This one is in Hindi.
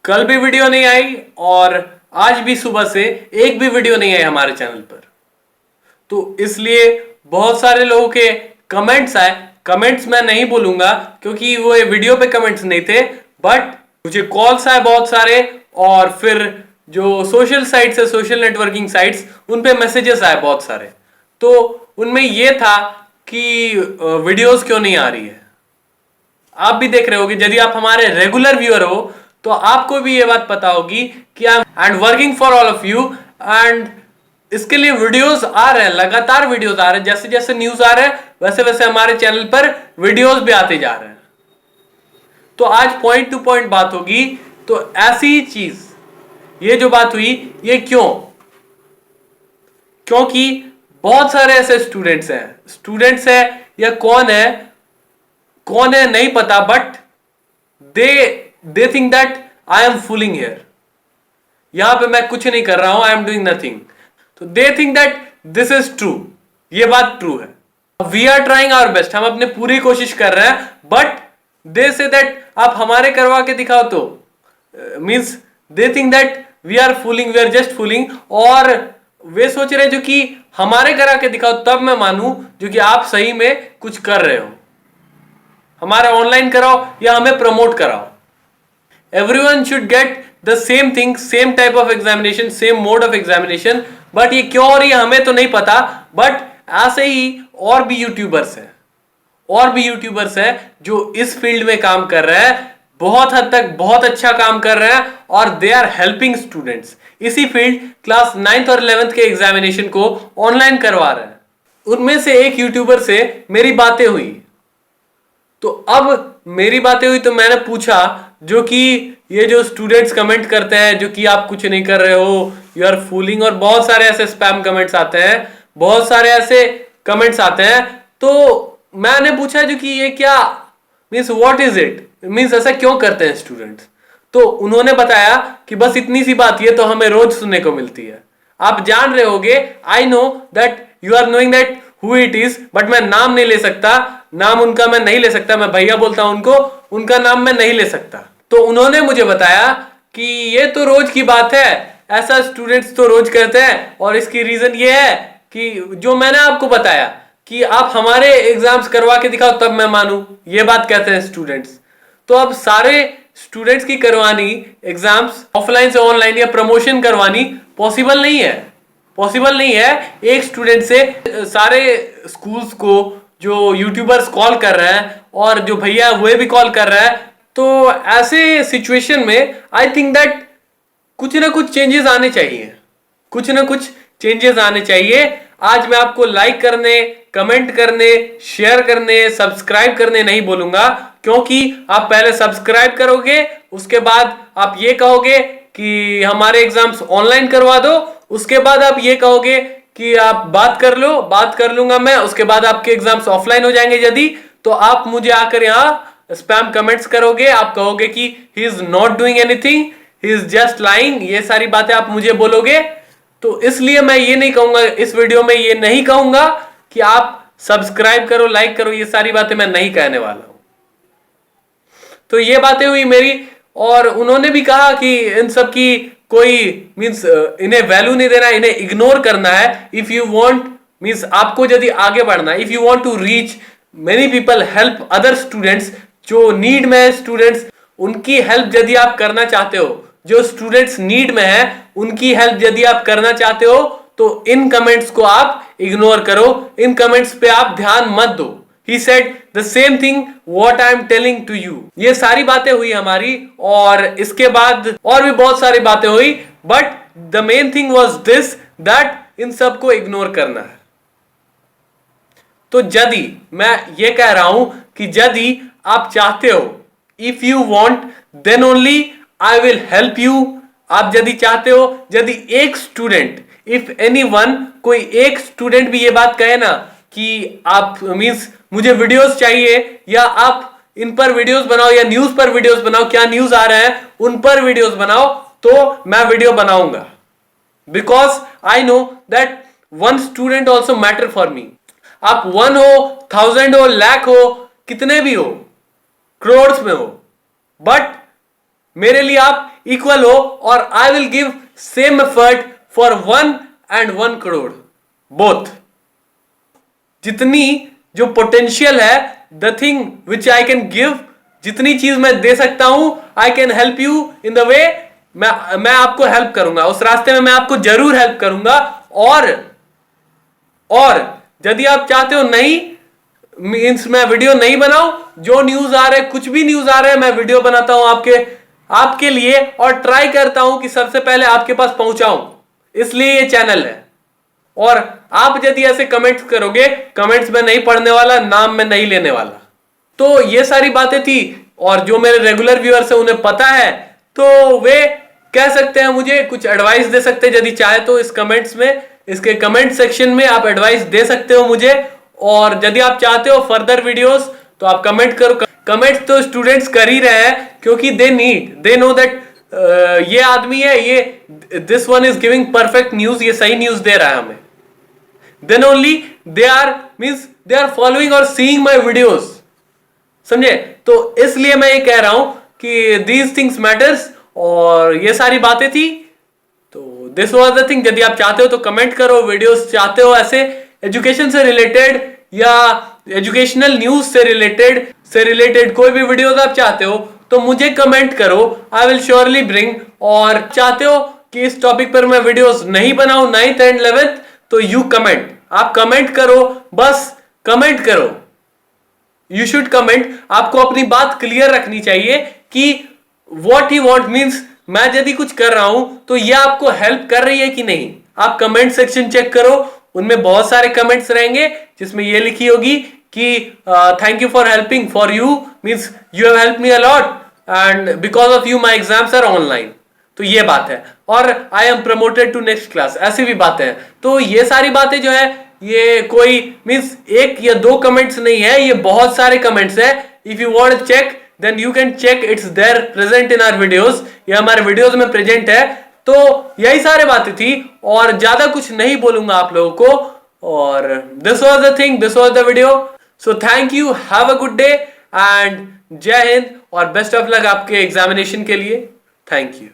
कल भी वीडियो नहीं आई और आज भी सुबह से एक भी वीडियो नहीं आई हमारे चैनल पर। तो इसलिए बहुत सारे लोगों के कमेंट्स आए। कमेंट्स मैं नहीं बोलूंगा क्योंकि वो वीडियो पे कमेंट्स नहीं थे, बट मुझे कॉल्स आए बहुत सारे और फिर जो सोशल साइट्स है, सोशल नेटवर्किंग साइट्स, उन पे मैसेजेस आए बहुत सारे। तो उनमें ये था कि वीडियोस क्यों नहीं आ रही है। आप भी देख रहे होगे, यदि आप हमारे रेगुलर व्यूअर हो तो आपको भी ये बात पता होगी कि I am working for all of you and इसके लिए वीडियोस आ रहे हैं, लगातार वीडियोस आ रहे हैं। जैसे जैसे न्यूज आ रहे हैं वैसे वैसे हमारे चैनल पर वीडियोस भी आते जा रहे हैं। तो आज पॉइंट टू पॉइंट बात होगी। तो ऐसी चीज, ये जो बात हुई, ये क्योंकि बहुत सारे ऐसे स्टूडेंट्स हैं या कौन है नहीं पता, but they think that I am fooling here. यहां पे मैं कुछ नहीं कर रहा हूं, आई एम डूइंग नथिंग। तो they think that this is true. ये बात ट्रू है। We are trying our best, हम अपने पूरी कोशिश कर रहे हैं, बट दे से दैट आप हमारे करवा के दिखाओ तो means they think that we are just fooling. और वे सोच रहे जो कि हमारे करा के दिखाओ तब मैं मानूं जो कि आप सही में कुछ कर रहे हो। हमारा ऑनलाइन कराओ या हमें प्रमोट कराओ। Everyone should get the same thing, same type of examination, same mode of examination. But ये क्यों हो रही है हमें तो नहीं पता, बट ऐसे ही और भी यूट्यूबर्स हैं जो इस फील्ड में काम कर रहे हैं, बहुत हद तक बहुत अच्छा काम कर रहे हैं और दे आर हेल्पिंग स्टूडेंट्स। इसी फील्ड क्लास 9th और 11th के एग्जामिनेशन को ऑनलाइन करवा रहे हैं। उनमें से एक यूट्यूबर से मेरी बातें हुई। तो अब मेरी बातें हुई तो मैंने पूछा, जो कि ये जो स्टूडेंट्स कमेंट करते हैं जो कि आप कुछ नहीं कर रहे हो, यू आर फूलिंग, और बहुत सारे ऐसे स्पैम कमेंट्स आते हैं, बहुत सारे ऐसे कमेंट्स आते हैं। तो मैंने पूछा जो कि ये क्या means what is it, means ऐसा क्यों करते हैं स्टूडेंट्स। तो उन्होंने बताया कि बस इतनी सी बात, ये तो हमें रोज सुनने को मिलती है। आप जान रहे होगे, I know that you are knowing that who it is, but मैं नाम नहीं ले सकता, नाम उनका मैं नहीं ले सकता, मैं भैया बोलता हूं उनको, उनका नाम मैं नहीं ले सकता। तो उन्होंने मुझे बताया कि ये तो रोज की बात है, ऐसा स्टूडेंट्स तो रोज करते हैं, और इसकी रीजन ये है कि जो मैंने आपको बताया कि आप हमारे एग्जाम्स करवा के दिखाओ तब मैं मानूं, ये बात कहते हैं स्टूडेंट्स। तो अब सारे स्टूडेंट्स की करवानी एग्जाम्स ऑफलाइन से ऑनलाइन या प्रमोशन करवानी पॉसिबल नहीं है। एक स्टूडेंट से सारे स्कूल्स को जो यूट्यूबर्स कॉल कर रहे हैं और जो भैया वो भी कॉल कर रहा है। तो ऐसे सिचुएशन में आई थिंक दैट कुछ ना कुछ चेंजेस आने चाहिए। आज मैं आपको लाइक करने, कमेंट करने, शेयर करने, सब्सक्राइब करने नहीं बोलूंगा, क्योंकि आप पहले सब्सक्राइब करोगे, उसके बाद आप ये कहोगे कि हमारे एग्जाम्स ऑनलाइन करवा दो, उसके बाद आप ये कहोगे कि आप बात कर लूंगा मैं, उसके बाद आपके एग्जाम्स ऑफलाइन हो जाएंगे। यदि तो आप मुझे आकर यहाँ स्पैम कमेंट्स करोगे, आप कहोगे कि he is not doing anything, he is just lying, ये सारी बातें आप मुझे बोलोगे। तो इसलिए मैं ये नहीं कहूंगा, इस वीडियो में ये नहीं कहूंगा कि आप सब्सक्राइब करो, लाइक करो, ये सारी बातें मैं नहीं कहने वाला हूं। तो ये बातें हुई मेरी, और उन्होंने भी कहा कि इन सब की कोई मींस इन्हें वैल्यू नहीं देना, इन्हें इग्नोर करना है। इफ यू वांट मींस आपको यदि आगे बढ़ना, if you want to reach many people, help other students जो नीड में है, स्टूडेंट्स उनकी हेल्प यदि आप करना चाहते हो, जो स्टूडेंट्स नीड में है उनकी हेल्प यदि आप करना चाहते हो, तो इन कमेंट्स को आप इग्नोर करो, इन कमेंट्स पे आप ध्यान मत दो। He said the same thing what I am telling to you। ये सारी बातें हुई हमारी, और इसके बाद और भी बहुत सारी बातें हुई, but the main thing was this that in सबको इग्नोर करना है। तो यदि मैं ये कह रहा हूं कि यदि आप चाहते हो, if you want then only I will help you. आप यदि चाहते हो, यदि एक स्टूडेंट, इफ एनीवन, कोई एक स्टूडेंट भी ये बात कहे ना कि आप मींस मुझे वीडियोस चाहिए, या आप इन पर वीडियोस बनाओ, या न्यूज पर वीडियोस बनाओ, क्या न्यूज आ रहे हैं उन पर वीडियोस बनाओ, तो मैं वीडियो बनाऊंगा। Because I know that one student also matter for me. आप 1 हो, 1000 हो, लाख हो, कितने भी हो, करोड़ में हो, बट मेरे लिए आप इक्वल हो और I will give same effort for 1 and 1 crore both. जितनी जो पोटेंशियल है, the thing which I can give, जितनी चीज मैं दे सकता हूं, I can help you in the way, मैं आपको हेल्प करूंगा, उस रास्ते में मैं आपको जरूर हेल्प करूंगा। और यदि आप चाहते हो नहीं मीन्स मैं वीडियो नहीं बनाऊं, जो न्यूज आ रहा है, कुछ भी न्यूज आ रहा है, मैं वीडियो बनाता हूं आपके लिए और ट्राई करता हूं कि सबसे पहले आपके पास पहुंचाऊं, इसलिए ये चैनल है। और आप यदि ऐसे कमेंट्स करोगे, कमेंट्स में नहीं पढ़ने वाला, नाम में नहीं लेने वाला। तो ये सारी बातें थी और जो मेरे रेगुलर व्यूअर्स है उन्हें पता है, तो वे कह सकते हैं, मुझे कुछ एडवाइस दे सकते हैं यदि चाहे तो। इस कमेंट्स में, इसके कमेंट सेक्शन में आप एडवाइस दे सकते हो मुझे। और यदि आप चाहते हो फर्दर वीडियोस तो आप कमेंट करो। कमेंट्स तो स्टूडेंट्स कर ही रहे हैं क्योंकि दे नो दैट ये आदमी है, ये this one is giving perfect news, ये सही न्यूज दे रहा है हमें। Then only they are following और सीइंग माय वीडियोस, समझे? तो इसलिए मैं ये कह रहा हूं कि दीज थिंग्स मैटर्स। और ये सारी बातें थी, तो दिस वाज द थिंग। यदि आप चाहते हो तो कमेंट करो, वीडियोस चाहते हो ऐसे एजुकेशन से रिलेटेड या एजुकेशनल न्यूज से रिलेटेड कोई भी वीडियोस आप चाहते हो तो मुझे कमेंट करो, आई विल श्योरली ब्रिंग। और चाहते हो कि इस टॉपिक पर मैं वीडियोस नहीं बनाऊं 9th and 11th, तो यू कमेंट, आप कमेंट करो, बस कमेंट करो, यू शुड कमेंट। आपको अपनी बात क्लियर रखनी चाहिए कि व्हाट ही वांट मींस मैं यदि कुछ कर रहा हूं तो ये आपको हेल्प कर रही है कि नहीं। आप कमेंट सेक्शन चेक करो, उनमें बहुत सारे कमेंट्स रहेंगे जिसमें ये लिखी होगी कि thank you for helping, for you means you have help me a lot and because of you my exams are online. तो ये बात है। और I am promoted to next class, ऐसी भी बातें हैं। तो ये सारी बातें जो है, ये कोई मींस 1 या 2 कमेंट्स नहीं है, ये बहुत सारे कमेंट्स है। If you want to check then you can check, it's there present in our videos, ये हमारे वीडियोस में प्रेजेंट है। तो यही सारी बातें थी और ज्यादा कुछ नहीं बोलूंगा आप लोगों को। और this was the thing, this was the video. So thank you, have a good day and जय हिंद और बेस्ट ऑफ लक आपके एग्जामिनेशन के लिए। Thank you.